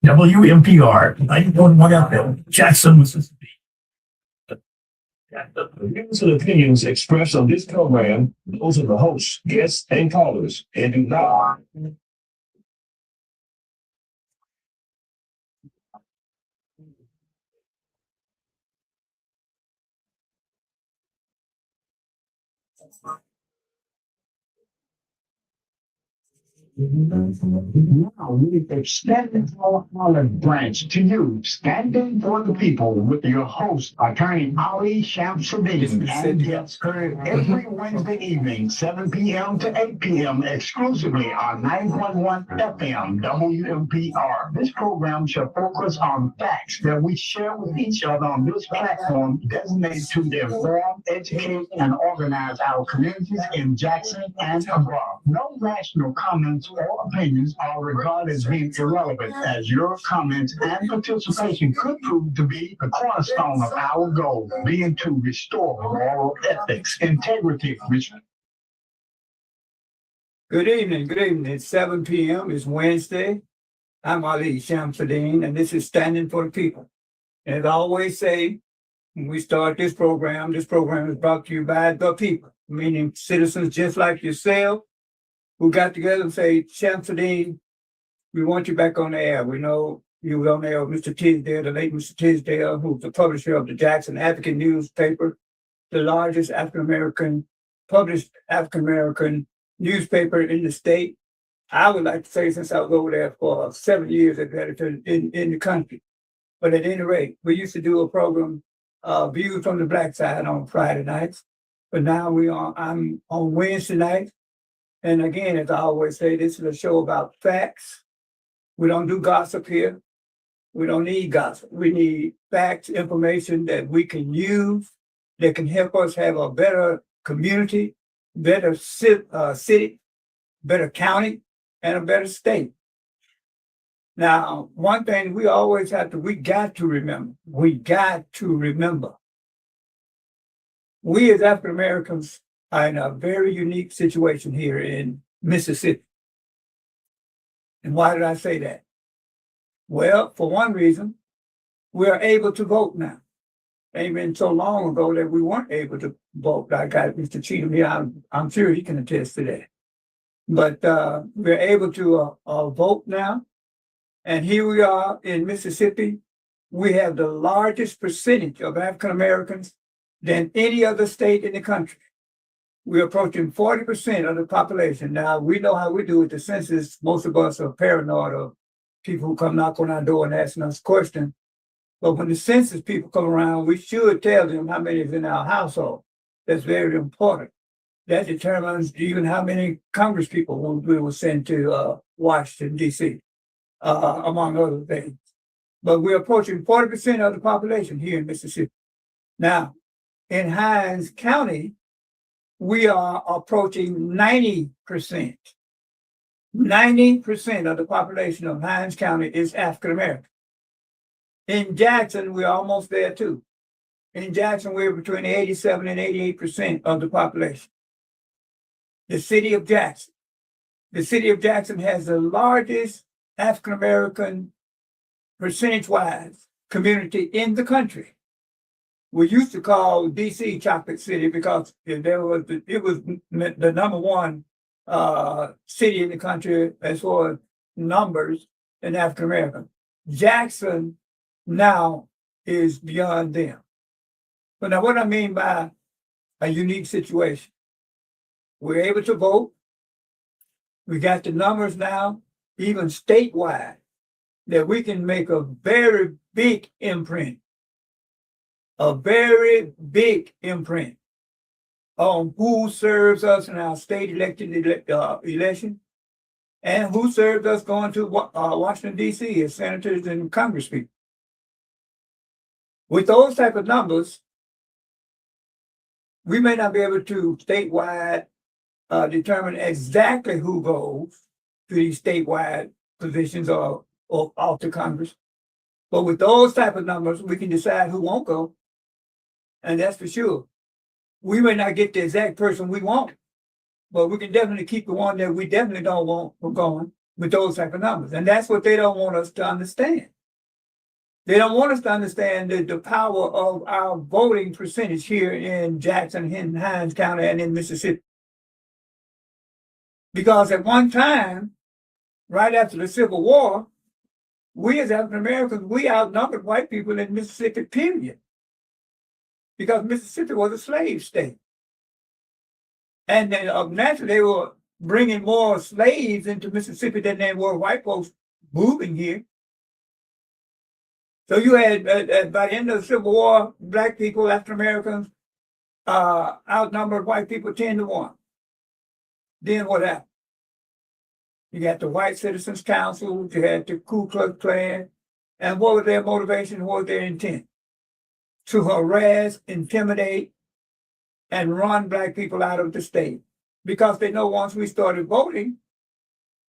WMPR 91.1 FM, Jackson, Mississippi. The views and opinions expressed on this program, those of the hosts, guests, and callers, and do not. Now we extend our olive branch to you, standing for the people, with your host, Attorney Ali Shamsuddin, and gets heard every Wednesday evening, 7 p.m. to 8 p.m. exclusively on 9.1 FM WMPR. This program shall focus on facts that we share with each other on this platform designated to inform, educate, and organize our communities in Jackson and abroad. No rational comments or opinions are regarded as being irrelevant, as your comments and participation could prove to be the cornerstone of our goal, being to restore moral ethics, integrity, respect. Good evening. Good evening. It's 7 p.m. It's Wednesday. I'm Ali Shamsuddin, and this is Standing for the People. And as I always say, when we start this program is brought to you by the people, meaning citizens just like yourself, who got together and say, Shamsuddin, we want you back on the air. We know you were on the air with Mr. Tisdale, the late Mr. Tisdale, who's the publisher of the Jackson Advocate newspaper, the largest published African-American newspaper in the state. I would like to say, since I was over there for 7 years at editor in the country. But at any rate, we used to do a program, Views from the Black Side, on Friday nights. But now I'm on Wednesday night. And again, as I always say, this is a show about facts. We don't do gossip here. We don't need gossip. We need facts, information that we can use, that can help us have a better community, better city, better county, and a better state. Now, one thing we got to remember. We as African Americans are in a very unique situation here in Mississippi. And why did I say that? Well, for one reason, we are able to vote now. It ain't been so long ago that we weren't able to vote. I got Mr. Cheatham here. I'm sure he can attest to that. But we're able to vote now. And here we are in Mississippi. We have the largest percentage of African Americans than any other state in the country. We're approaching 40% of the population. Now, we know how we do with the census. Most of us are paranoid of people who come knock on our door and asking us questions. But when the census people come around, we should tell them how many is in our household. That's very important. That determines even how many Congress people we will send to Washington, D.C., among other things. But we're approaching 40% of the population here in Mississippi. Now, in Hinds County, we are approaching 90%. 90% of the population of Hinds County is African American. In Jackson, we're almost there too. In Jackson, we're between 87 and 88% of the population. The city of Jackson. The city of Jackson has the largest African American percentage-wise community in the country. We used to call DC Chocolate City because it was the number one city in the country as far as numbers in African American. Jackson now is beyond them. But now what I mean by a unique situation, we're able to vote. We got the numbers now, even statewide, that we can make a very big imprint on who serves us in our state election and who serves us going to Washington, D.C. as senators and congresspeople. With those type of numbers, We may not be able to statewide determine exactly who goes to these statewide positions or off to Congress. But with those type of numbers, we can decide who won't go. And that's for sure. We may not get the exact person we want, but we can definitely keep the one that we definitely don't want from going with those type of numbers. And that's what they don't want us to understand. They don't want us to understand the power of our voting percentage here in Jackson, in Hinds County, and in Mississippi. Because at one time, right after the Civil War, we as African Americans, we outnumbered white people in Mississippi, period. Because Mississippi was a slave state. And then naturally, they were bringing more slaves into Mississippi than they were white folks moving here. So you had, by the end of the Civil War, Black people, African Americans, outnumbered white people 10-1. Then what happened? You got the White Citizens Council, you had the Ku Klux Klan, and what was their motivation? What was their intent? To harass, intimidate, and run Black people out of the state. Because they know once we started voting,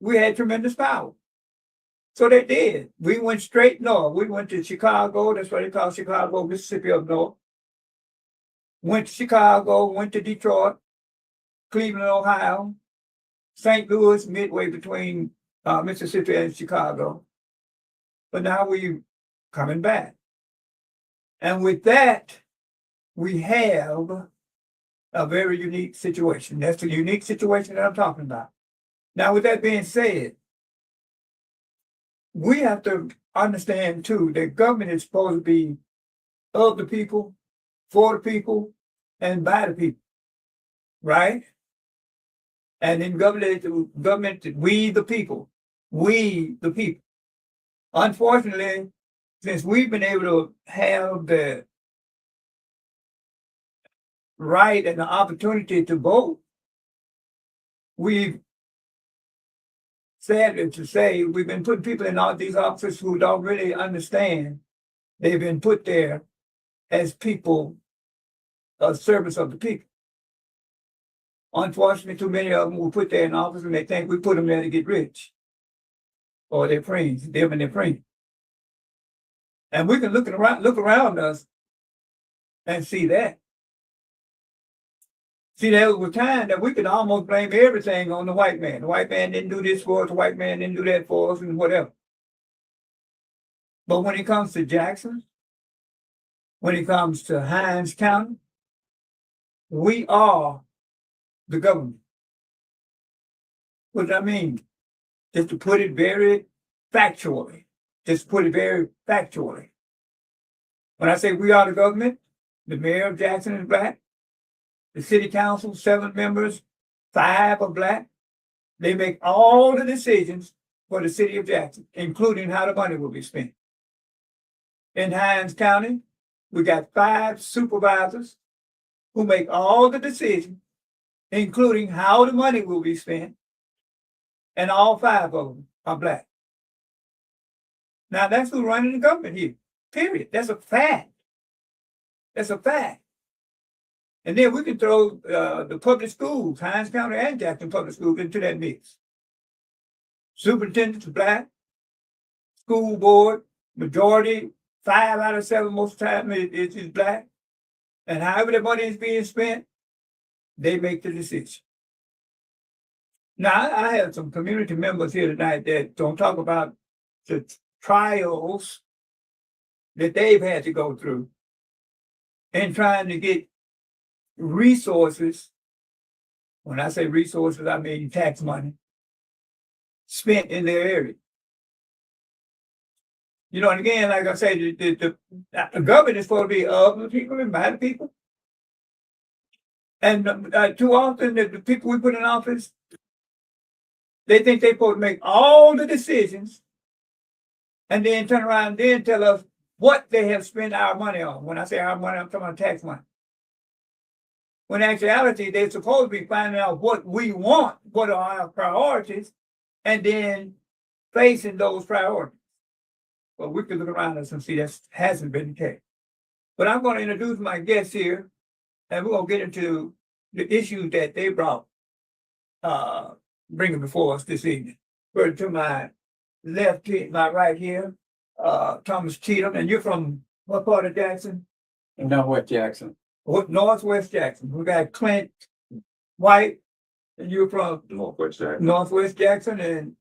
we had tremendous power. So they did. We went straight north. We went to Chicago, that's what they call Chicago, Mississippi up north. Went to Chicago, went to Detroit, Cleveland, Ohio, St. Louis, midway between Mississippi and Chicago. But now we're coming back. And with that, we have a very unique situation. That's the unique situation that I'm talking about. Now, with that being said, we have to understand, too, that government is supposed to be of the people, for the people, and by the people, right? And in government, we the people. Unfortunately, since we've been able to have the right and the opportunity to vote, we've, sadly to say, we've been putting people in all these offices who don't really understand. They've been put there as people of service of the people. Unfortunately, too many of them were put there in office and they think we put them there to get rich. Or their friends, them and their friends. And we can look around us and see that. See, there was a time that we could almost blame everything on the white man. The white man didn't do this for us, the white man didn't do that for us, and whatever. But when it comes to Jackson, when it comes to Hinds County, we are the government. What does that mean? Just to put it very factually. When I say we are the government, the mayor of Jackson is Black. The city council, 7 members, 5 are Black. They make all the decisions for the city of Jackson, including how the money will be spent. In Hinds County, we got 5 supervisors who make all the decisions, including how the money will be spent, and all 5 of them are Black. Now, that's who's running the government here, period. That's a fact. And then we can throw the public schools, Hinds County and Jackson public schools, into that mix. Superintendent's Black, school board, majority, 5 out of 7 most of the time is Black. And however the money is being spent, they make the decision. Now, I have some community members here tonight that don't talk about the trials that they've had to go through in trying to get resources. When I say resources, I mean tax money spent in their area. You know, and again, like I say, the government is supposed to be of the people and by the people. And too often, the people we put in office, they think they're supposed to make all the decisions and then turn around and then tell us what they have spent our money on. When I say our money, I'm talking about tax money. When in actuality, they're supposed to be finding out what we want, what are our priorities, and then facing those priorities. But we can look around us and see that hasn't been the case. But I'm going to introduce my guest here. and we're gonna get into the issues that they brought, bringing before us this evening. But to my left, my right here, Thomas Cheatham, and you're from what part of Jackson? Northwest Jackson. What Northwest Jackson? We got Clint White, and you're from Northwest Jackson, and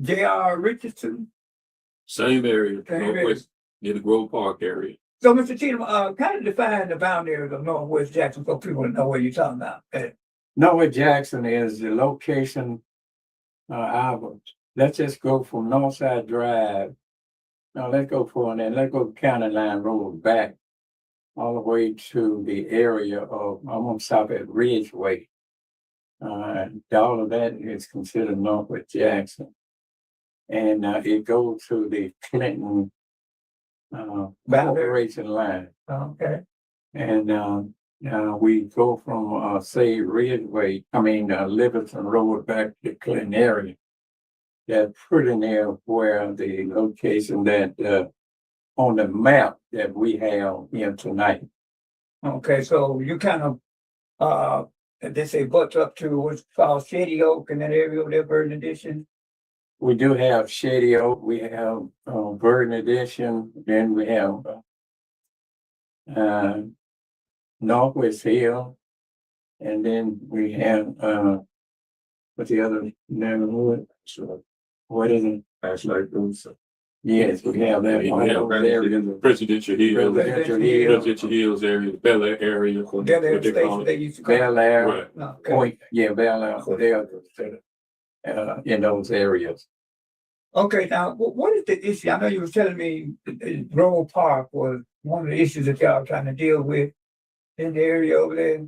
J.R. Richardson. Same area, Same area. Northwest, near the Grove Park area. So, Mr. Cheatham, kind of define the boundaries of Northwest Jackson so people know what you're talking about. Northwest Jackson is the location. Let's just go from Northside Drive. No, let's go for and then let's go County Line Road back all the way to the area of I'm gonna stop at Ridgeway. All of that is considered Northwest Jackson, and it goes to the Clinton corporation line. Okay. And we go from say Ridgeway, Livingston Road back to the Clinton area. That's pretty near where the location that on the map that we have here tonight. Okay, so you kind of they say butts up to what's called Shady Oak and that area over there, Burden Edition. We do have Shady Oak, we have Burden Edition, then we have Northwest Hill, and then we have what's the other neighborhood? What is it? Yes, we have that. Presidential Hills, Presidential Hill, Presidential Hills area, Bel Air area. Bel Air Station they used to call it. Bel Air, Right. Okay. Point, yeah, Bel Air, in those areas. Okay, now what is the issue? I know you were telling me Grove Park was one of the issues that y'all trying to deal with in the area over there.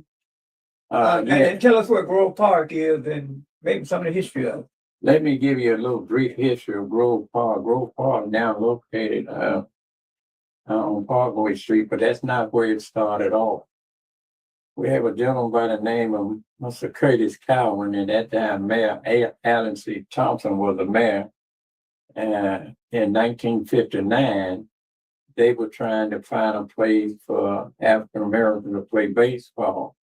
And tell us what Grove Park is and maybe some of the history of it. Let me give you a little brief history of Grove Park. Grove Park now located on Parkway Street, but that's not where it started off. We have a gentleman by the name of Mr. Curtis Cowan, and at that time Mayor Allen C. Thompson was the mayor. In 1959, they were trying to find a place for African Americans to play baseball.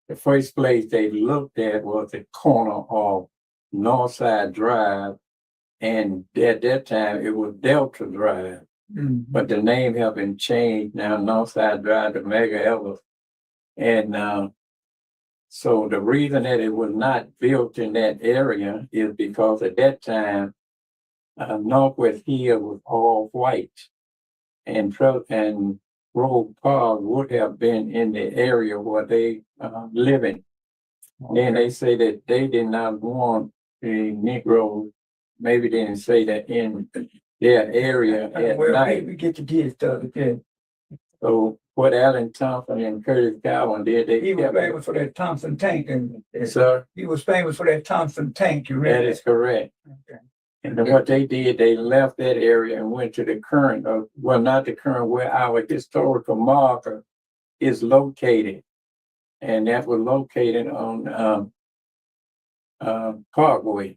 The first place they looked at was the corner of Northside Drive, and at that time it was Delta Drive, but the name have been changed now, Northside Drive to Mega Evers. And so the reason that it was not built in that area is because at that time Northwest Hill was all white, and Grove Park would have been in the area where they live in. Okay. And they say that they did not want the Negroes, maybe they didn't say that in their area at night. We get the gist of it. Yeah. So what Allen Thompson and Curtis Cowan did, he was famous for that Thompson tank, and sir, he was famous for that Thompson tank. You read that is correct. Okay. And then what they did, they left that area and went to the current, not the current, where our historical marker is located. And that was located on Parkway.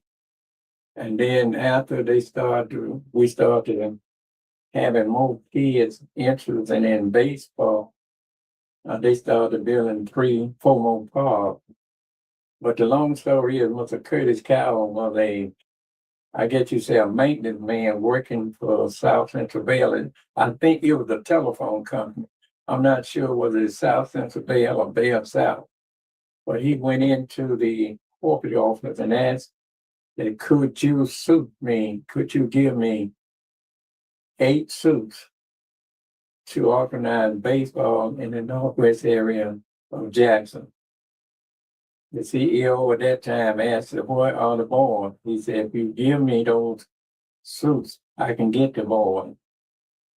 And then after we started having more kids interested in baseball, they started building 3-4 more parks. But the long story is, Mr. Curtis Cowan was a maintenance man working for South Central Bell. And I think it was a telephone company. I'm not sure whether it's South Central Bell or Bell South. But he went into the corporate office and asked that could you give me 8 suits to organize baseball in the Northwest area of Jackson. The CEO at that time asked, what are the boys? He said, if you give me those suits, I can get the boys.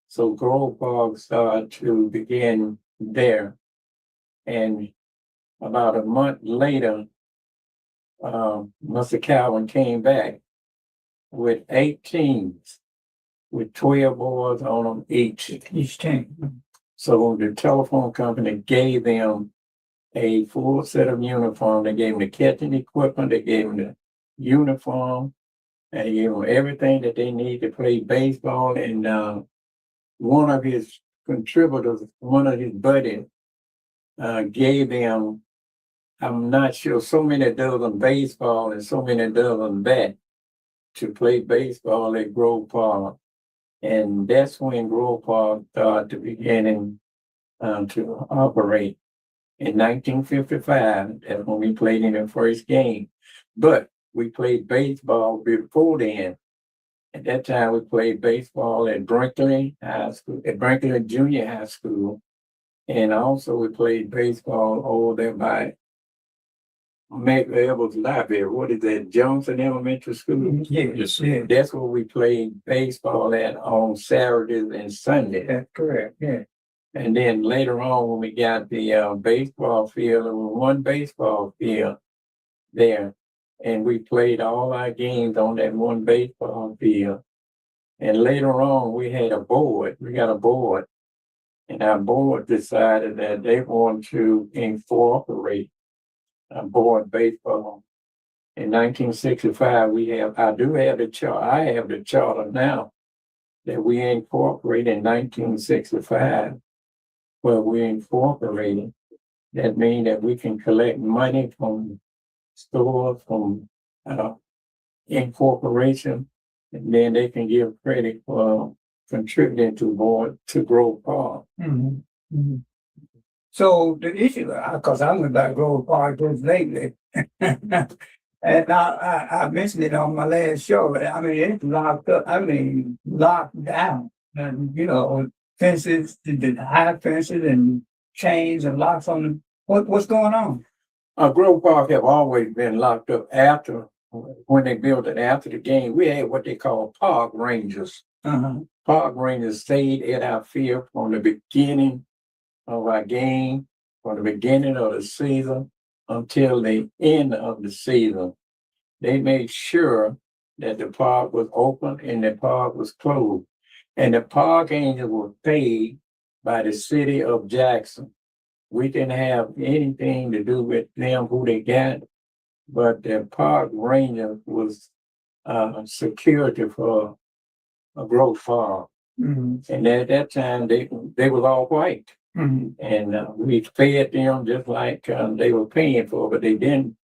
So Grove Park started to begin there. And about a month later, Mr. Cowan came back with 8 teams, with 12 boys on them each team. So the telephone company gave them a full set of uniform. They gave them the catching equipment, they gave them the uniform, and they gave them everything that they need to play baseball. And one of his contributors, one of his buddies, gave them, I'm not sure, so many dozen baseball and so many dozen bat to play baseball at Grove Park. And that's when Grove Park started beginning to operate. In 1955, that's when we played in the first game. But we played baseball before then. At that time, we played baseball at Brinkley High School, at Brinkley Junior High School. And also we played baseball over there by Edwards Library. What is that, Johnson Elementary School? Yes, sir. yeah, That's where we played baseball at on Saturdays and Sundays. that's correct, yeah. And then later on, when we got the baseball field, there was one baseball field there. And we played all our games on that one baseball field. And later on, we had a board. We got a board. And our board decided that they want to incorporate board baseball. In 1965, I do have the chart. I have the charter now that we incorporated in 1965. Well, we incorporated. That means that we can collect money from stores, from incorporation, and then they can give credit for contributing to Grove Park. Mhm, mhm. So the issue, because I went by Grove Park just lately, and I mentioned it on my last show. I mean, it's locked up. I mean, locked down, and fences, the high fences and chains and locks on them. What's going on? Grove Park have always been locked up after, when they built it after the game. We had what they call park rangers. Uh-huh. Park rangers stayed at our field from the beginning of our game, from the beginning of the season until the end of the season. They made sure that the park was open and the park was closed. And the park angels were paid by the city of Jackson. We didn't have anything to do with them, who they got, but the park ranger was security for a Grove Park. Mm-hmm. And at that time, they was all white. Mm-hmm. And we fed them just like they were paying for, but they didn't.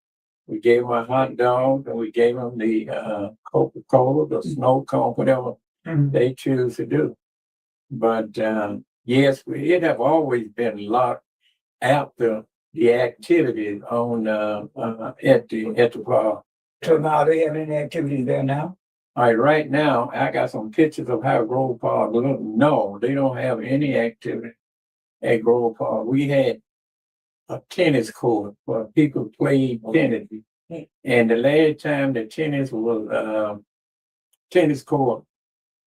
We gave them a hot dog and we gave them the Coca-Cola, the snow cone, whatever they choose to do. But yes, it have always been locked after the activities on at the park. So now they have any activities there now? All right now I got some pictures of how Grove Park look. No, they don't have any activity at Grove Park. We had a tennis court where people played tennis. And the last time the tennis court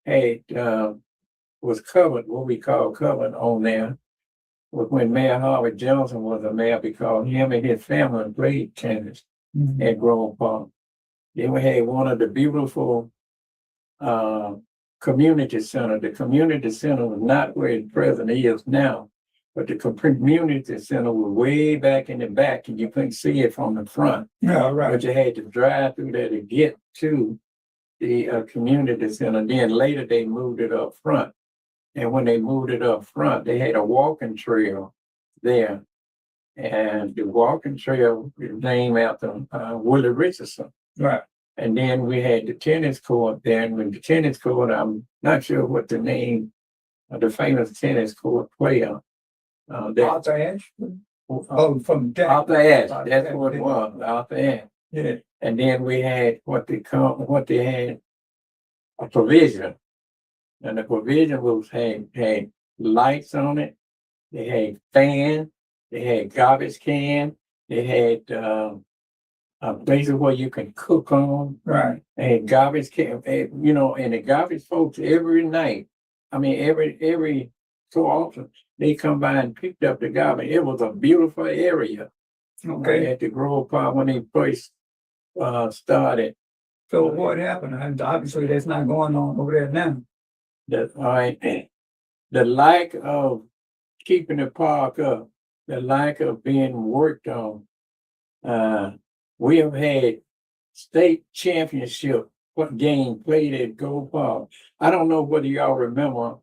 had was covered, what we call covered on there, was when Mayor Harvey Johnson was a mayor, because him and his family played tennis at Grove Park. Then we had one of the beautiful community center. The community center was not where it presently is now, but the community center was way back in the back, and you couldn't see it from the front. Yeah, right. But you had to drive through there to get to the community center. Then later they moved it up front. And when they moved it up front, they had a walking trail there. And the walking trail is named after Willie Richardson. Right. And then we had the tennis court there. And with the tennis court, I'm not sure what the name of the famous tennis court player. Arthur Ashe? Oh, from Jack. Arthur Ashe. That's what it was, Arthur Ashe. Yeah. And then we had what they had, a provision. And the provision had lights on it. They had fans. They had garbage can. They had places where you can cook on. Right. They had garbage can. And the garbage folks every night. I mean, every so often they come by and picked up the garbage. It was a beautiful area. Okay. At the Grove Park when they first started. So what happened? And obviously that's not going on over there now. The lack of keeping the park up, the lack of being worked on. We have had state championship game played at Grove Park. I don't know whether y'all remember.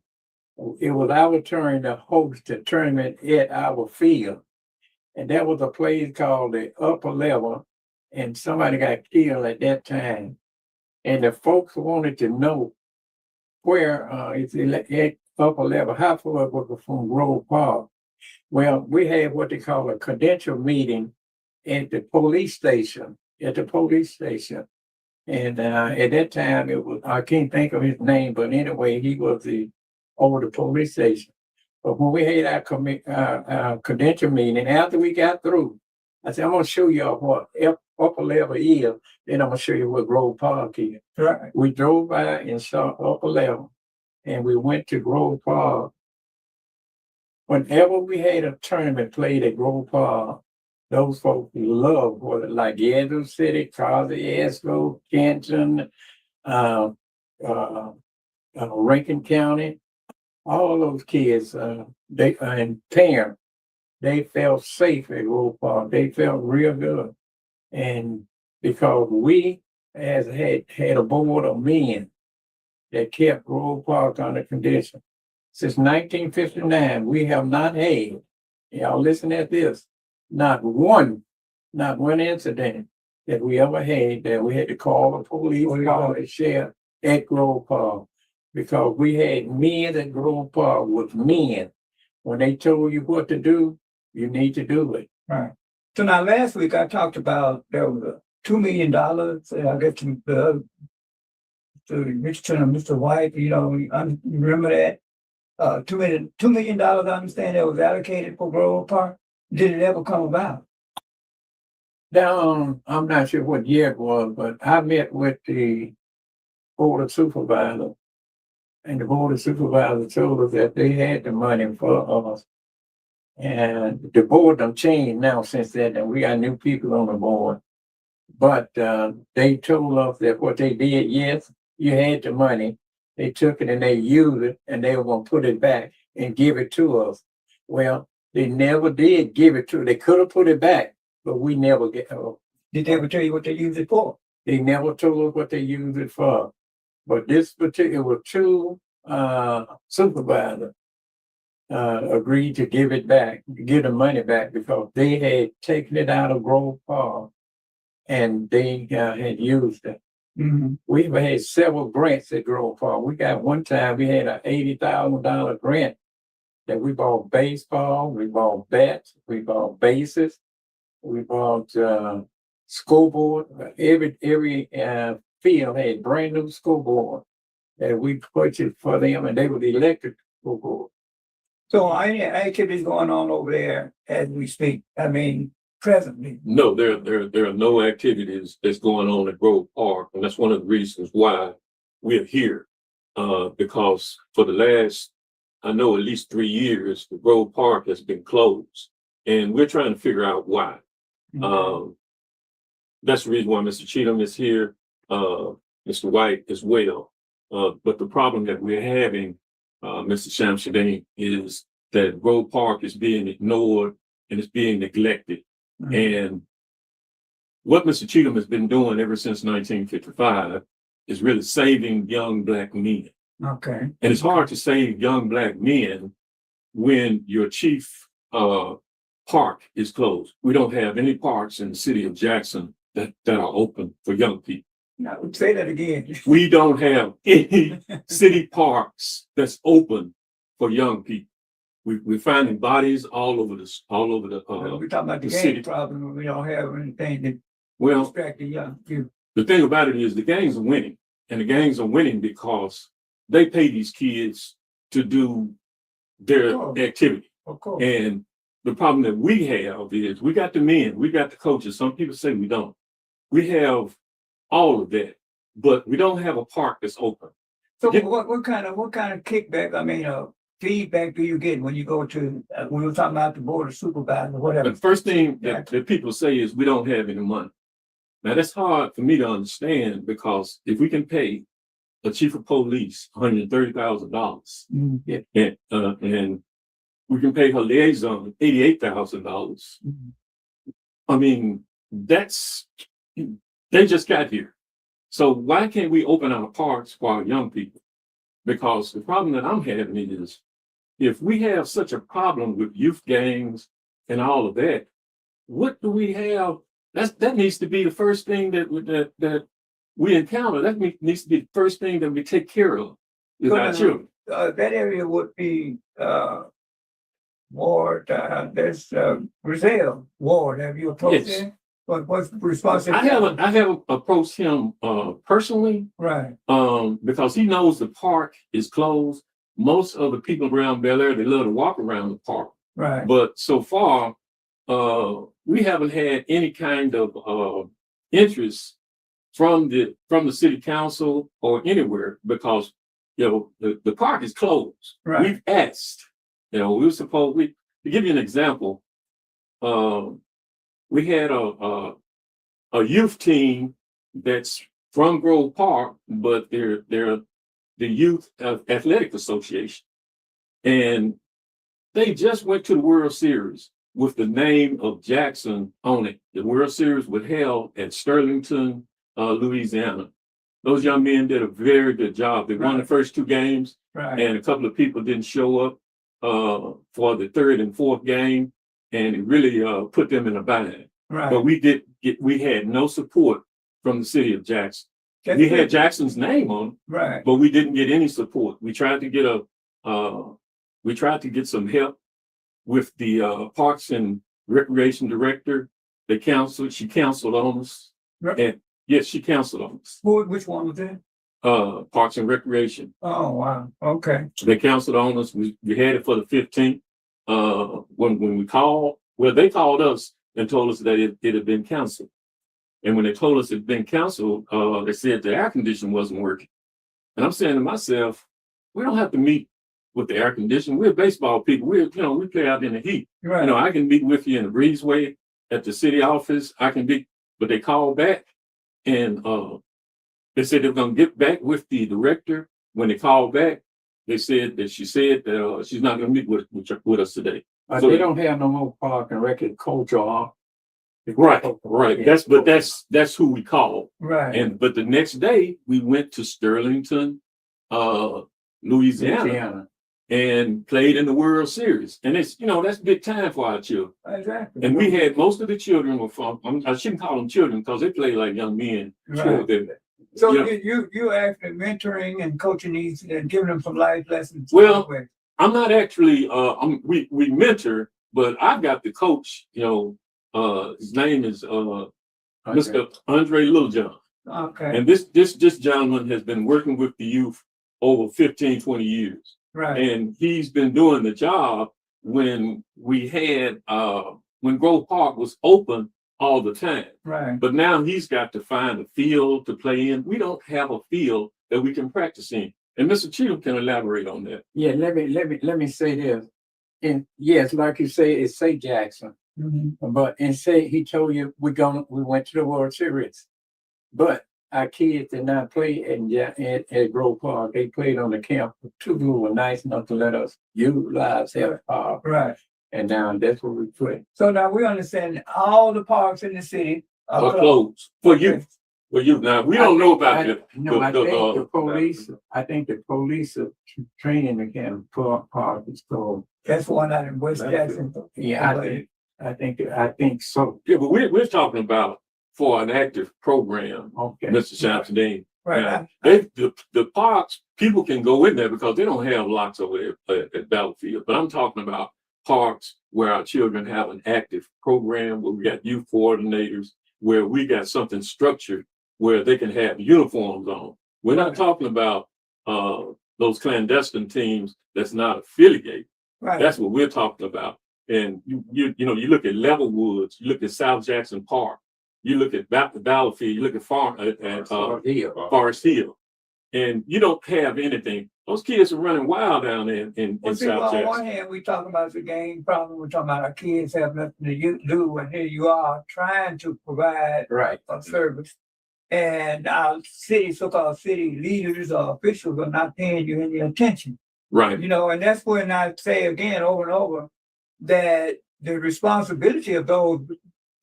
It was our turn to host the tournament at our field. And there was a place called the Upper Level, and somebody got killed at that time. And the folks wanted to know where it's at Upper Level, how far it was from Grove Park. Well, we had what they call a credential meeting at the police station, And at that time, it was, I can't think of his name, but anyway, he was over the police station. But when we had our credential meeting, after we got through, I said, I'm going to show y'all what Upper Level is, then I'm going to show you what Grove Park is. Right. We drove by and saw Upper Level, and we went to Grove Park. Whenever we had a tournament played at Grove Park, those folks loved what like Yazoo City, Cosby, Canton, Rankin County, all those kids, they and parents, they felt safe at Grove Park. They felt real good. And because we had a board of men that kept Grove Park under condition. Since 1959, we have not had, y'all listen at this, not one incident that we ever had that we had to call the police, call the sheriff at Grove Park. Because we had men at Grove Park with men. When they told you what to do, you need to do it. Right. So now last week I talked about there was a $2 million, I guess to Richardson and Mr. White, you remember that? $2 million, I understand that was allocated for Grove Park. Did it ever come about? Now, I'm not sure what year it was, but I met with the Board of Supervisors, and the Board of Supervisors told us that they had the money for us. And the board done changed now since then, and we got new people on the board. But they told us that what they did, yes, you had the money. They took it and they used it, and they were going to put it back and give it to us. Well, they never did give it to us. They could have put it back, but we never get. Did they ever tell you what they used it for? They never told us what they used it for. But this particular two supervisors agreed to give it back, give the money back, because they had taken it out of Grove Park and they had used it. Mm-hmm. We've had several grants at Grove Park. We got one time we had an $80,000 grant that we bought baseball, we bought bats, we bought bases, we bought scoreboard. Every field had brand new scoreboard that we purchased for them, and they were the electric scoreboard. So any activities going on over there as we speak? I mean, presently? No, there are no activities that's going on at Grove Park, and that's one of the reasons why we're here. Because for the last, I know at least 3 years, the Grove Park has been closed, and we're trying to figure out why. Okay. That's the reason why Mr. Cheatham is here, Mr. White as well. But the problem that we're having, Mr. Shamsuddin, is that Grove Park is being ignored and it's being neglected. Mm-hmm. And what Mr. Cheatham has been doing ever since 1955 is really saving young Black men. Okay. And it's hard to save young Black men when your chief park is closed. We don't have any parks in the city of Jackson that are open for young people. Now, say that again. We don't have any city parks that's open for young people. We're finding bodies all over the we're talking about the gang city problem. We don't have anything that distract the young people. The thing about it is the gangs are winning, and the gangs are winning because they pay these kids to do their activity. Of course. And the problem that we have is we got the men, we got the coaches. Some people say we don't. We have all of that, but we don't have a park that's open. So what kind of kickback? I mean, feedback do you get when you go to? We were talking about the board of supervisors or whatever. The first thing that people say is we don't have any money. Now that's hard for me to understand, because if we can pay a chief of police $130,000, and we can pay her liaison $88,000. I mean, they just got here. So why can't we open our parks for our young people? Because the problem that I'm having is, if we have such a problem with youth gangs and all of that, what do we have? That needs to be the first thing that we encounter. That needs to be the first thing that we take care of is So our now, children. that area would be Ward. There's Brazil Ward. Have you approached Yes. him? What's the responsibility? I haven't approached him personally, Right. because he knows the park is closed. Most of the people around Bel Air, they love to walk around the park. Right. But so far, we haven't had any kind of interest from the city council or anywhere because the park is closed. Right. We've asked, to give you an example, we had a youth team that's from Grove Park, but they're the Youth Athletic Association. And they just went to the World Series with the name of Jackson on it. The World Series was held at Sterlington, Louisiana. Those young men did a very good job. They won the first two games, Right. and a couple of people didn't show up for the third and fourth game, and it really put them in a bind. Right. But we had no support from the city of Jackson. We had Jackson's name on it, Right. but we didn't get any support. We tried to get some help with the Parks and Recreation Director. She counseled on us. Right. And yes, she counseled on us. Which one was that? Parks and Recreation. Oh, wow. Okay. They counseled on us. We had it for the 15th. When we called, well, they called us and told us that it had been canceled. And when they told us it had been canceled, they said the air conditioning wasn't working. And I'm saying to myself, we don't have to meet with the air conditioning. We're baseball people. We play out in the heat. Right. I can meet with you in the breezeway at the city office. But they called back and they said they were going to get back with the director. When they called back, they said that she said that she's not going to meet with us today. So they don't have no more park and record culture. Right. Yeah. That's who we called. Right. But the next day we went to Sterlington, Louisiana, and played in the World Series. And it's that's big time for our children. Exactly. And we had most of the children were from. I shouldn't call them children because they play like young men. Right. Sure, So you actually mentoring and coaching these and giving them some life lessons. Well, I'm not actually. We mentor, but I've got the coach. His name is Mr. Andre Littlejohn. Okay. And this gentleman has been working with the youth over 15, 20 years. Right. And he's been doing the job when we had when Grove Park was open all the time. Right. But now he's got to find a field to play in. We don't have a field that we can practice in. And Mr. Cheatham can elaborate on that. Yeah, let me say this. And yes, like you say, it's say Jackson. Mm-hmm. But and say he told you we went to the World Series. But our kids did not play at Grove Park. They played on the camp. Two who were nice enough to let us utilize their park. Right. And now that's where we play. So now we understand all the parks in the city Are closed for youth. For youth. Now we don't know about it. No, I think the police. I think the police are training the camp park is closed. That's one out in West Jackson. Yeah, I think so. Yeah, but we're talking about for an active program, Okay. Mr. Sampson. Right. The parks, people can go in there because they don't have lots over there at Battlefield. But I'm talking about parks where our children have an active program, where we got youth coordinators, where we got something structured where they can have uniforms on. We're not talking about those clandestine teams that's not affiliated. Right. That's what we're talking about. And you look at Level Woods, you look at South Jackson Park, you look at Battlefield, you look at Forest Hill, and you don't have anything. Those kids are running wild down there in South Jackson. On one hand, we talk about the game problem. We're talking about our kids have nothing to do, and here you are trying to provide a service, and our so-called city leaders or officials are not paying you any attention. Right. And that's when I say again over and over that the responsibility of those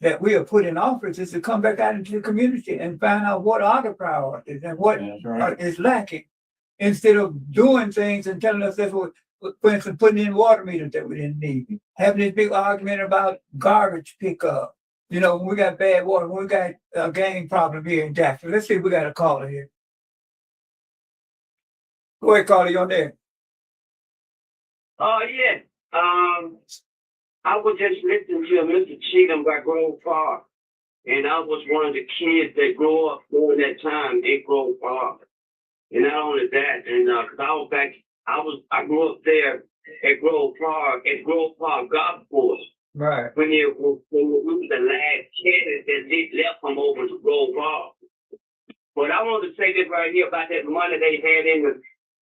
that we are put in office is to come back out into the community and find out what are the priorities and what is lacking, instead of doing things and telling us that's what, for instance, putting in water meters that we didn't need, having this big argument about garbage pickup, You know, when we got bad water, when we got a gang problem here in Jackson. Let's see if we got a caller here. Go ahead, caller, you on there. Yeah. I was just listening to Mr. Cheatham by Grove Park, and I was one of the kids that grew up during that time in Grove Park. And not only that, and cause I grew up there at Grove Park Golf Course. Right. When we was the last kid that left from over to Grove Park. But I want to say this right here about that money they had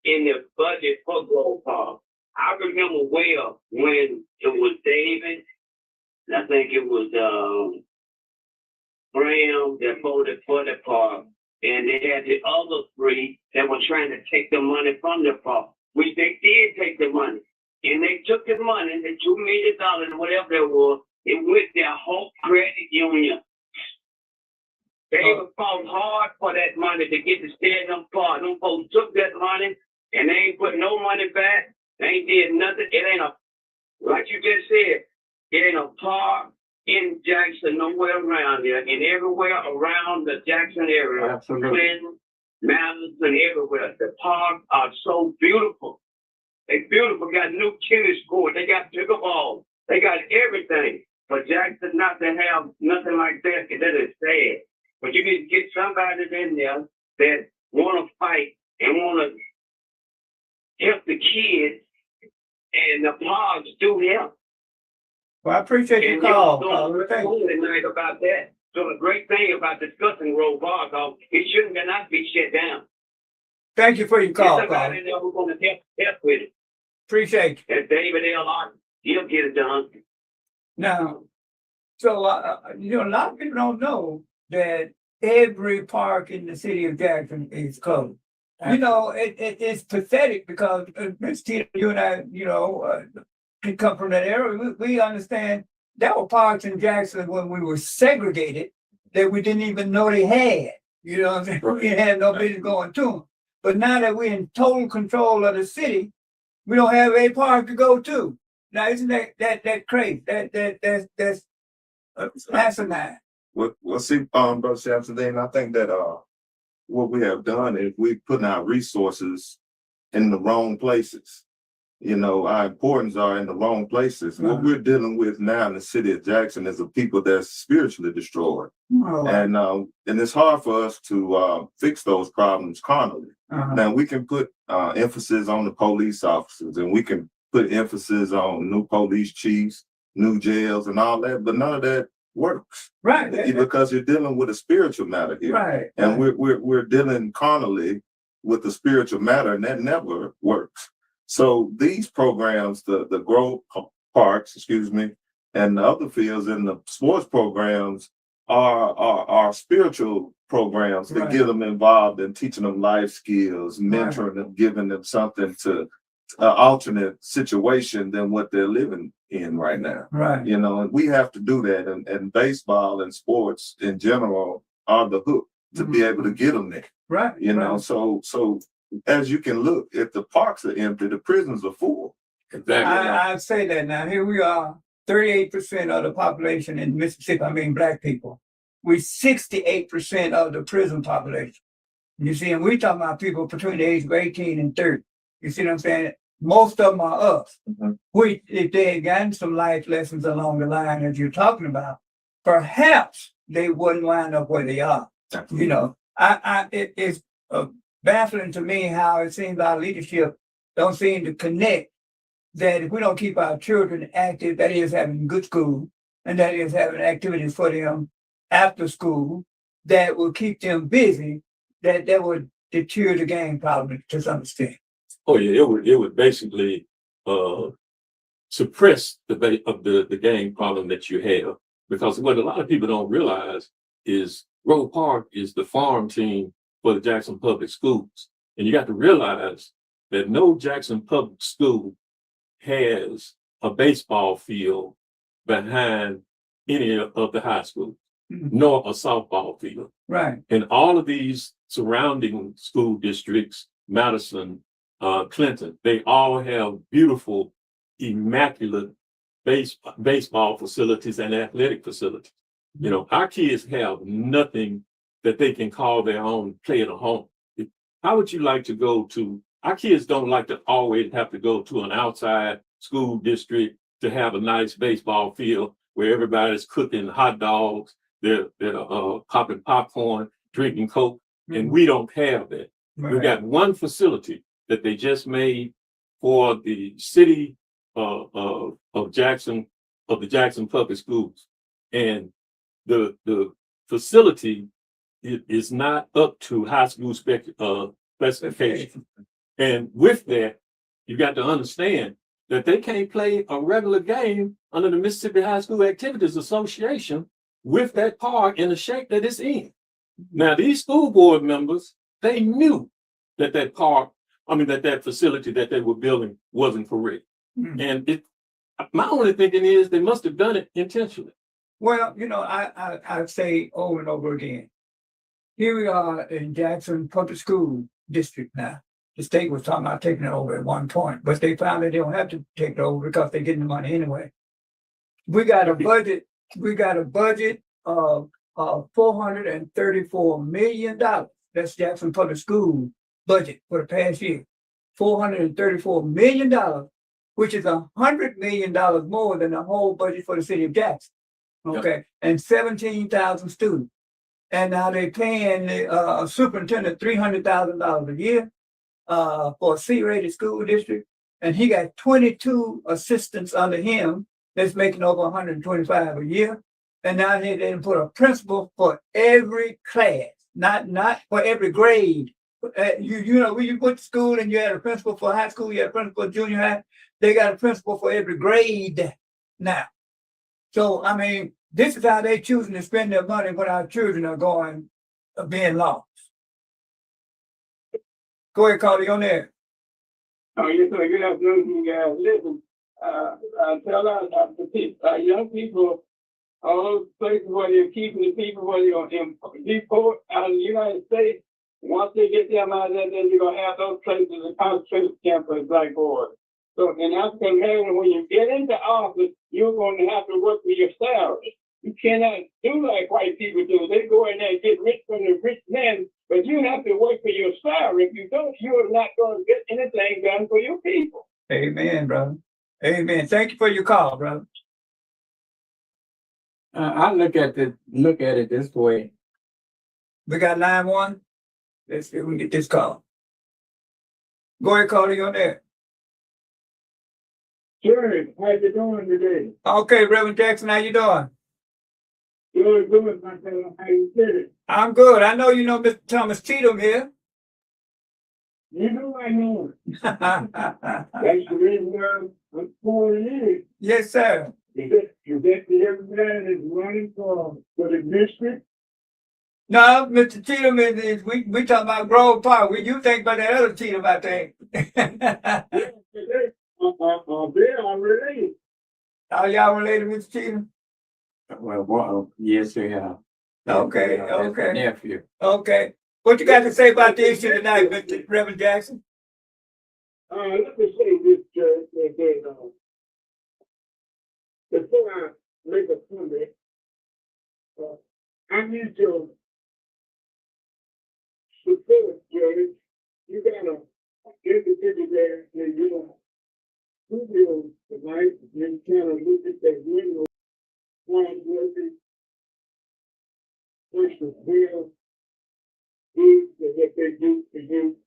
in the budget for Grove Park. I remember well when it was David, and I think it was Graham that voted for the park, and they had the other three that were trying to take the money from the park, which they did take the money. And they took the money, the $2 million, whatever it was, it went their whole credit union. They fought hard for that money to get the stadium park. Them folks took that money and they ain't put no money back. They ain't did nothing. It ain't like you just said, it ain't a park in Jackson, nowhere around there, and everywhere around the Jackson area. Absolutely. Clinton, Madison, everywhere. The parks are so beautiful. They beautiful. Got new tennis court. They got pickleball. They got everything. But Jackson not to have nothing like that, that is sad. But you need to get somebody in there that want to fight and want to help the kids, and the parks do help. Well, I appreciate your call. Thank you. Tonight about that. So the great thing about discussing Grove Park, it shouldn't not be shut down. Thank you for your call. Get somebody in there who's going to help with it. Appreciate you. And David L. Martin, he'll get it done. Now, so you know, a lot of people don't know that every park in the city of Jackson is closed. You know, it's pathetic because Ms. Tina, you and I, you know, can come from that area. We understand there were parks in Jackson when we were segregated that we didn't even know they had. You know what I'm saying? We didn't have no business going to them. But now that we're in total control of the city, we don't have a park to go to. Now, isn't that crazy? That's asinine. Well, see, Brother Sampson, I think that what we have done is we putting our resources in the wrong places. You know, our importance are in the wrong places. What we're dealing with now in the city of Jackson is a people that's spiritually destroyed. And it's hard for us to fix those problems carnally. Now, we can put emphasis on the police officers, and we can put emphasis on new police chiefs, new jails, and all that, but none of that works. Right. Because you're dealing with a spiritual matter here. Right. And we're dealing carnally with the spiritual matter, and that never works. So these programs, the Grove Parks, and the other fields in the sports programs are spiritual programs that get them involved in teaching them life skills, mentoring them, giving them something to alternate situation than what they're living in right now. Right. You know, and we have to do that. And baseball and sports in general are the hook to be able to get them there. Right. You know, so as you can look, if the parks are empty, the prisons are full. Exactly. I say that now. Here we are, 38% of the population in Mississippi, Black people. We're 68% of the prison population. You see, and we're talking about people between the age of 18 and 30. You see what I'm saying? Most of them are us. If they had gotten some life lessons along the line as you're talking about, perhaps they wouldn't wind up where they are. You know, it's baffling to me how it seems our leadership don't seem to connect that if we don't keep our children active, that is having good school, and that is having activities for them after school that will keep them busy, that would deter the gang problem to some extent. Oh yeah, it would basically suppress the gang problem that you have, because what a lot of people don't realize is Grove Park is the farm team for the Jackson Public Schools, and you got to realize that no Jackson Public School has a baseball field behind any of the high schools, nor a softball field. Right. And all of these surrounding school districts, Madison, Clinton, they all have beautiful, immaculate baseball facilities and athletic facilities. You know, our kids have nothing that they can call their own play at a home. How would you like to go to? Our kids don't like to always have to go to an outside school district to have a nice baseball field where everybody's cooking hot dogs, they're popping popcorn, drinking Coke, and we don't have that. We've got one facility that they just made for the city of Jackson, of the Jackson Public Schools. And the facility is not up to high school specification. And with that, you got to understand that they can't play a regular game under the Mississippi High School Activities Association with that park in the shape that it's in. Now, these school board members, they knew that that park, that facility that they were building wasn't correct. And my only thinking is they must have done it intentionally. Well, you know, I say over and over again, here we are in Jackson Public School District now. The state was talking about taking it over at one point, but they found that they don't have to take it over because they're getting the money anyway. We got a budget of $434 million. That's Jackson Public School budget for the past year. $434 million, which is $100 million more than the whole budget for the city of Jackson. Okay, yep. And 17,000 students. And now they're paying the superintendent $300,000 a year for a C-rated school district. And he got 22 assistants under him that's making over 125 a year. And now they didn't put a principal for every class, not for every grade. You know, when you put to school and you had a principal for high school, you had a principal for junior high, they got a principal for every grade now. So, I mean, this is how they're choosing to spend their money when our children are being lost. Go ahead, Carly, on there. Oh, yes, sir. Good afternoon, you guys. Listen, I tell our young people, all those places where they're keeping the people, where they're going to deport out of the United States, once they get them out of there, then you're going to have those places as concentration camp for the black boys. So in African American, when you get into office, you're going to have to work for your salary. You cannot do like white people do. They go in there and get rich from the rich men, but you have to work for your salary. If you don't, you're not going to get anything done for your people. Amen, brother. Amen. Thank you for your call, brother. I look at it this way. We got line 1. Let's see if we can get this call. Go ahead, Carly, on there. Sure. How you doing today? Okay, Reverend Jackson, how you doing? Good, my fellow. How you doing? I'm good. I know you know Mr. Thomas Cheatham here. You know I know. That's the reason why I'm calling in. Yes, sir. Is that the everybody that's running for the district? No, Mr. Cheatham is we talking about Grove Park. You think about that other Cheatham, I think. They are related. Are y'all related, Mr. Cheatham? Well, yes, we have. Okay, That's okay. my nephew. Okay. What you got to say about the issue tonight, Mr. Reverend Jackson? Let me say this, Judge, that before I make a comment, I need your support, Judge. You gotta individual there that you know who will tonight and kind of look at that window, hard working, versus real good for what they do for you.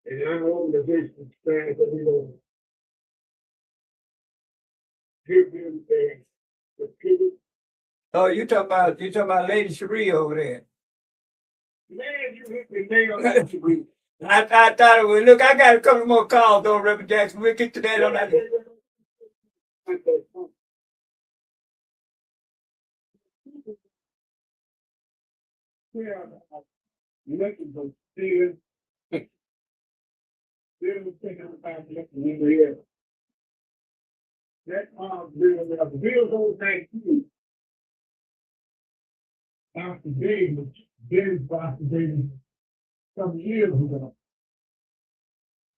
And I know the business plan that we don't give them the people. Oh, you talking about Lady Cherie over there. Man, you hit the nail on the head. I thought it was. Look, I got a couple more calls though, Reverend Jackson. We'll get to that on that. Yeah, nothing but fear. They're thinking about nothing in the air. That bill whole 19. After Davis, after Davis, some years ago.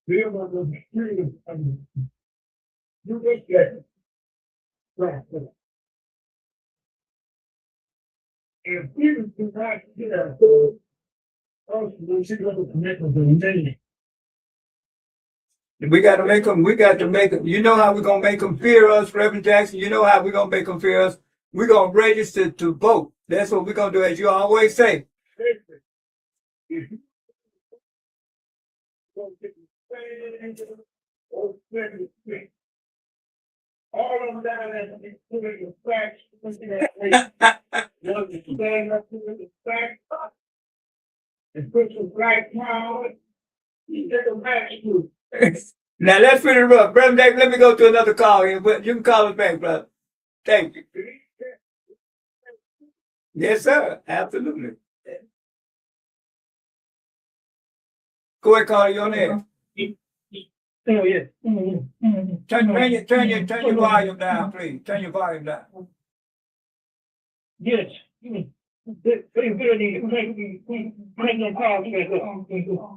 Bill was on the street and you look at it. Right. If people do not get a full, also, we should look at the commitment to the many. We got to make them, you know how we're going to make them fear us, Reverend Jackson? You know how we're going to make them fear us? We're going to register to vote. That's what we're going to do, as you always say. All of them down there, including the facts, stand up to the facts, and put some black power, you get them back to. Now let's finish up. Brother Dave, let me go to another call here, but you can call us back, brother. Thank you. Yes, sir. Absolutely. Go ahead, Carl, you're on there. Oh, yeah. Turn your volume down, please. Turn your volume down. Yes. They really make no problem.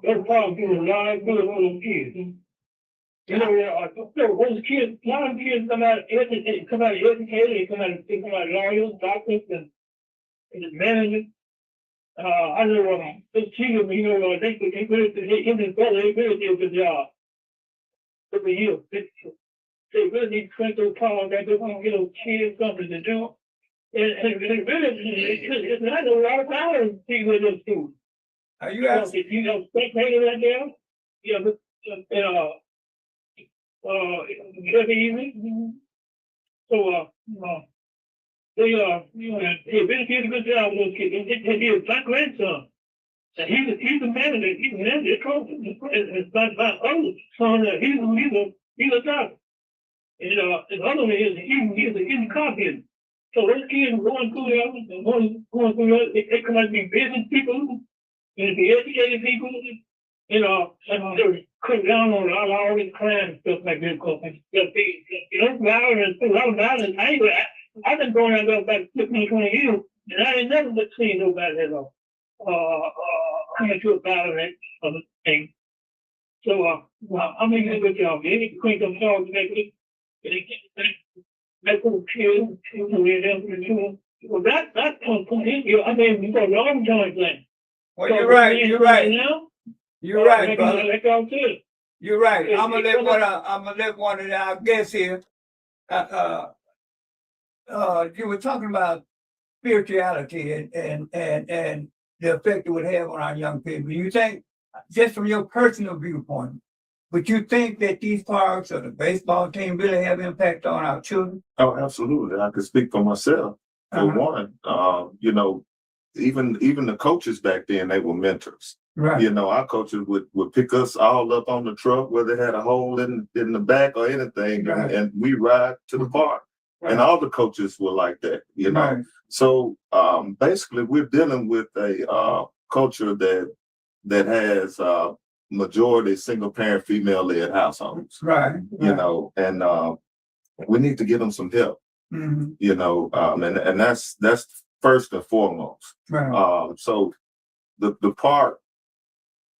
That's probably a lot of good for the kids. You know, those kids, a lot of kids come out educated, they come out lawyers, doctors, and managers. I know this team, you know, they really do a good job. For you, they really need to crank those calls that they're going to get those kids something to do. And it's not a lot of power to see with those schools. Are you asking? You know, spectator right there, you know, every evening. So, they really did a good job with those kids. And he was my grandson. And he's a manager. He's a manager. It's my other son. He's a doctor. And his other one is he's a carpenter. So those kids going through there, going through there, they come out to be business people, and be educated people, and they're cut down on all this crime and stuff like this. It's violence, a lot of violence. I've been going out there about 15, 20 years, and I ain't never seen nobody at all. Coming to a violence of the thing. So, I'm making a good job. They need to clean themselves, make them kids, well, that's continue. I mean, for a long time thing. Well, you're right. You're right. Now, you're right, brother. You're right. I'm gonna let one of our guests here. You were talking about spirituality and the effect it would have on our young people. You think, just from your personal viewpoint, would you think that these parks or the baseball team really have impact on our children? Oh, absolutely. I could speak for myself. For one, you know, even the coaches back then, they were mentors. Right. You know, our coaches would pick us all up on the truck, whether it had a hole in the back or anything, Right. and we ride to the park. Right. And all the coaches were like that, you know. Right. So basically, we're dealing with a culture that has majority single parent female led households. Right. You know, and we need to give them some help. Mm-hmm. You know, and that's first and foremost. Right. So the park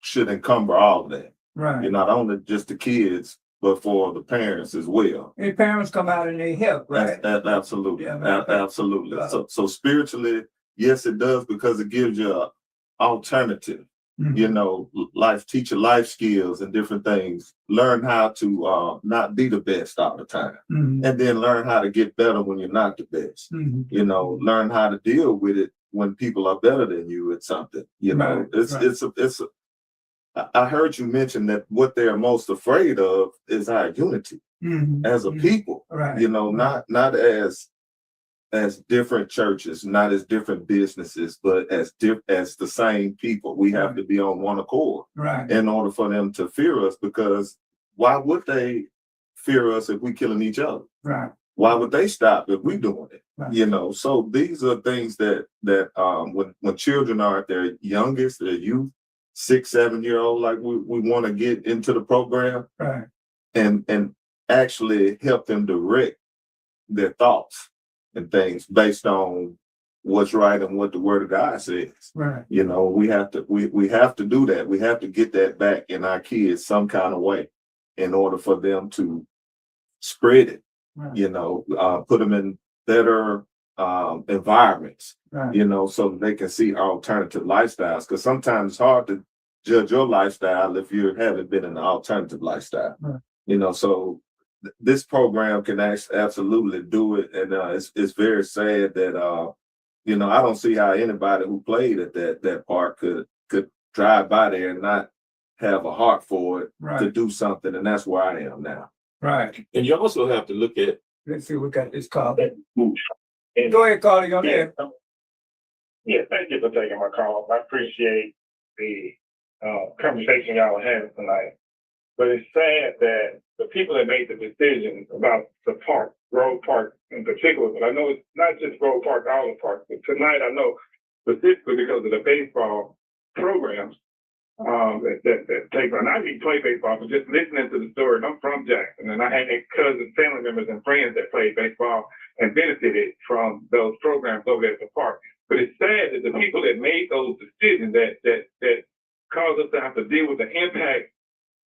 should encumber all of that. Right. You know, not only just the kids, but for the parents as well. And parents come out and they help, right? Absolutely. Yeah, Absolutely. So spiritually, yes, it does, because it gives you an alternative. Mm-hmm. You know, teach you life skills and different things. Learn how to not be the best all the time. Mm-hmm. And then learn how to get better when you're not the best. Mm-hmm. You know, learn how to deal with it when people are better than you at something. You know, I heard you mention that what they're most afraid of is our unity as a people. Right. You know, not as different churches, not as different businesses, but as the same people. We have to be on one accord, right, in order for them to fear us. Because why would they fear us if we killing each other? Right. Why would they stop if we doing it? Right. You know, so these are things that when children are at their youngest, their youth, 6-7-year-old, like we want to get into the program, right, and actually help them direct their thoughts and things based on what's right and what the Word of God says. Right. You know, we have to do that. We have to get that back in our kids some kind of way in order for them to spread it. Right. You know, put them in better environments, Right. you know, so that they can see alternative lifestyles. Because sometimes it's hard to judge your lifestyle if you haven't been in an alternative lifestyle. Right. You know, so this program can absolutely do it, and it's very sad that you know, I don't see how anybody who played at that park could drive by there and not have a heart for it to Right. do something, and that's where I am now. Right. And you also have to look at, Let's see, we got this call. And- Go ahead, Carly, on there. Yeah, thank you for taking my call. I appreciate the conversation y'all are having tonight. But it's sad that the people that made the decision about the park, Grove Park in particular, but I know it's not just Grove Park, all the parks, but tonight I know specifically because of the baseball programs that take on. I didn't play baseball, but just listening to the story, and I'm from Jackson, and I had cousins, family members, and friends that played baseball and benefited from those programs over there at the park. But it's sad that the people that made those decisions that caused us to have to deal with the impact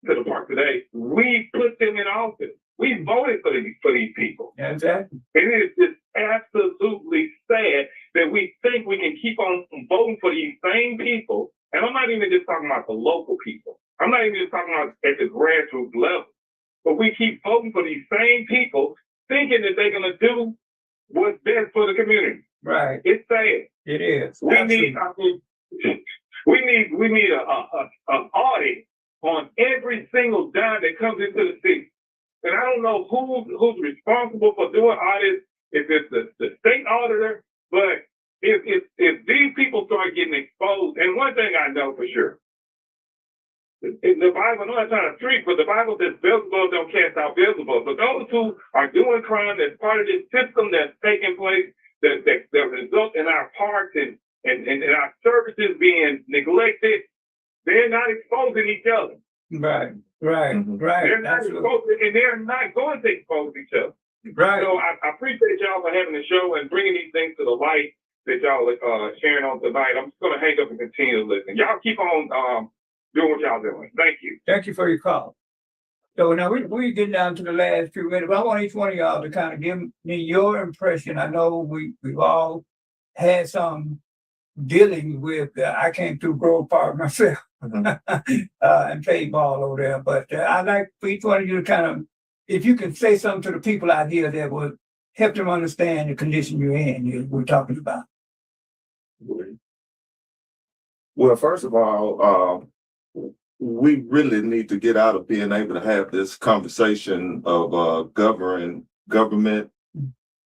to the park today, we put them in office. We voted for these people. Yeah, exactly. And it's just absolutely sad that we think we can keep on voting for these same people. And I'm not even just talking about the local people. I'm not even just talking about at the grassroots level. But we keep voting for these same people, thinking that they're going to do what's best for the community. Right. It's sad. It is. We Absolutely. need, I mean, we need an audit on every single dime that comes into the city. And I don't know who's responsible for doing audits, if it's the state auditor, but if these people start getting exposed, and one thing I know for sure, in the Bible, I'm not trying to preach, but the Bible says Beelzebub don't cast out Beelzebub. But those who are doing crime that's part of this system that's taking place, that result in our parks and our services being neglected, they're not exposing each other. Right. Right. Mhm. Right. They're not Absolutely. exposing, and they're not going to expose each other. Right. So I appreciate y'all for having the show and bringing these things to the light that y'all are sharing on tonight. I'm just going to hang up and continue to listen. Y'all keep on doing what y'all doing. Thank you. Thank you for your call. So now we're getting down to the last few minutes, but I want each one of y'all to kind of give me your impression. I know we've all had some dealing with, I came through Grove Park myself and played ball over there, but I'd like for each one of you to kind of, if you can say something to the people out here that would help them understand the condition you're in, we're talking about. Well, first of all, we really need to get out of being able to have this conversation of government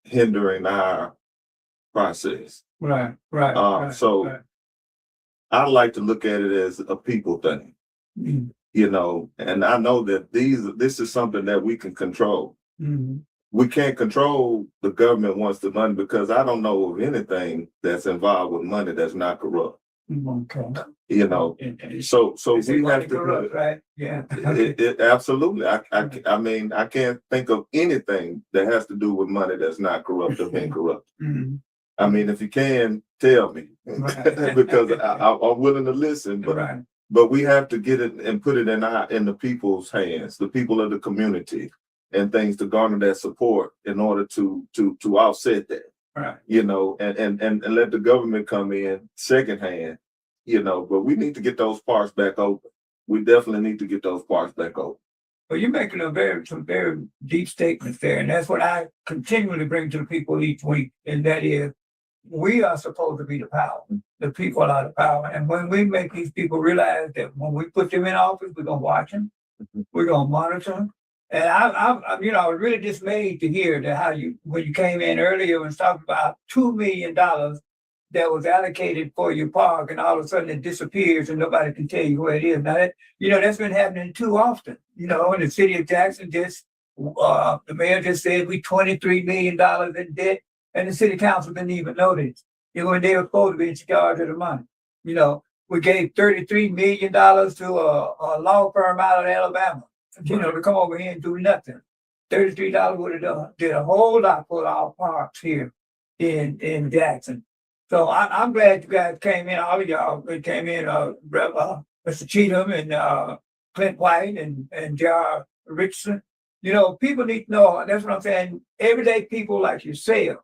hindering our process. Right, right. So right. I like to look at it as a people thing, Mhm. you know, and I know that this is something that we can control. Mhm. We can't control the government wants the money because I don't know of anything that's involved with money that's not corrupt, Okay. you know. So They say we money have to, corrupts, right? Yeah. absolutely. I mean, I can't think of anything that has to do with money that's not corrupt or incorrupt. Mhm. I mean, if you can, tell me, Right. because I'm willing to listen. But Right. but we have to get it and put it in the people's hands, the people of the community, and things to garner that support in order to offset that. Right. You know, and let the government come in secondhand. You know, but we need to get those parks back open. We definitely need to get those parks back open. Well, you're making some very deep statements there, and that's what I continually bring to the people each week, and that is, we are supposed to be the power. The people are the power, and when we make these people realize that when we put them in office, we're gonna watch them, we're gonna monitor them. And I was really dismayed to hear that when you came in earlier and talked about $2 million that was allocated for your park, and all of a sudden it disappears and nobody can tell you where it is. Now that's been happening too often. In the city of Jackson, the mayor just said we $23 million in debt, and the city council didn't even know this. When they were supposed to be in charge of the money. We gave $33 million to a law firm out of Alabama, to come over here and do nothing. $33 would have did a whole lot for our parks here in Jackson. So I'm glad you guys came in. All of y'all came in, Mr. Cheatham and Clint White and J.R. Richardson. People need to know, that's what I'm saying, everyday people like yourself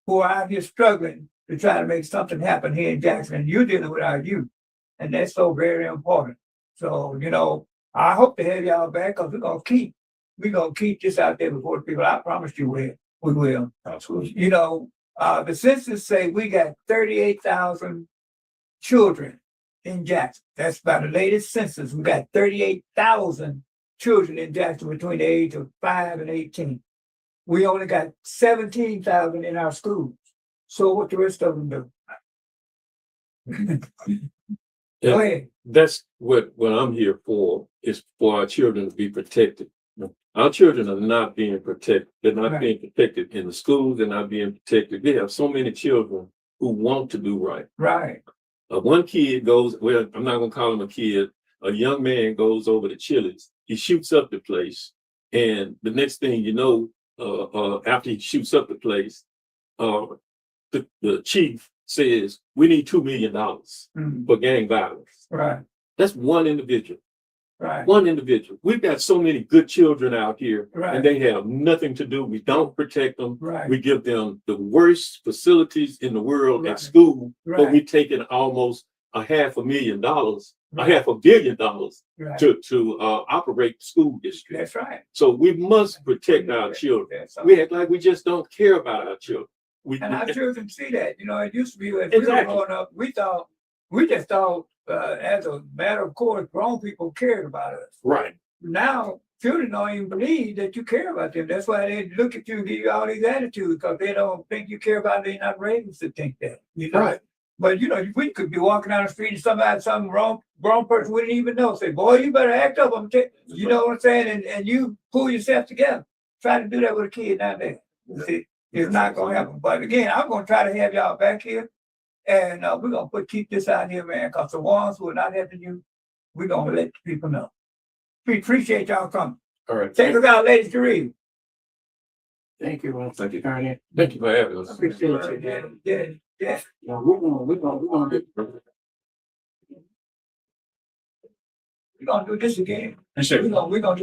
who are out here struggling to try to make something happen here in Jackson. And you're dealing with our youth. And that's so very important. So, you know, I hope to have y'all back because we're gonna keep this out there before the people. I promise you we will. Absolutely. You know, the census say we got 38,000 children in Jackson. That's by the latest census. We got 38,000 children in Jackson between the age of 5 and 18. We only got 17,000 in our schools. So what the rest of them do? Go ahead. That's what I'm here for, is for our children to be protected. Our children are not being protected. They're not Right. being protected in the schools. They're not being protected. We have so many children who want to do right. Right. One kid goes, well, I'm not going to call him a kid. A young man goes over to Chili's. He shoots up the place. And the next thing you know, after he shoots up the place, the chief says, we need $2 million for gang violence. Right. That's one individual. Right. One individual. We've got so many good children out here, Right. and they have nothing to do. We don't protect them. Right. We give them the worst facilities in the world Right. at school, but Right. we're taking almost $500,000, Right. $500 million Right. to operate the school district. That's right. So we must protect our children. That's all. We act like we just don't care about our children. And our children see that. You know, it used to be when we were Exactly. growing up, we just thought, as a matter of course, grown people cared about us. Right. Now, children don't even believe that you care about them. That's why they look at you and give you all these attitudes because they don't think you care about them. They're not raised to think that. You know? Right. But you know, we could be walking down the street and some grown person wouldn't even know. Say, boy, you better act up. You know what I'm saying? And you pull yourself together. Try to do that with a kid nowadays. See, it's not gonna happen. But again, I'm gonna try to have y'all back here. And we're gonna keep this out here, man, because the ones who are not helping you, we're gonna let the people know. We appreciate y'all coming. All right. Take us out, ladies, to read. Thank you. Thank you, Attorney. Thank you for having us. Appreciate you, yeah. Now, we're gonna get. We're gonna do this again. Sure. We're gonna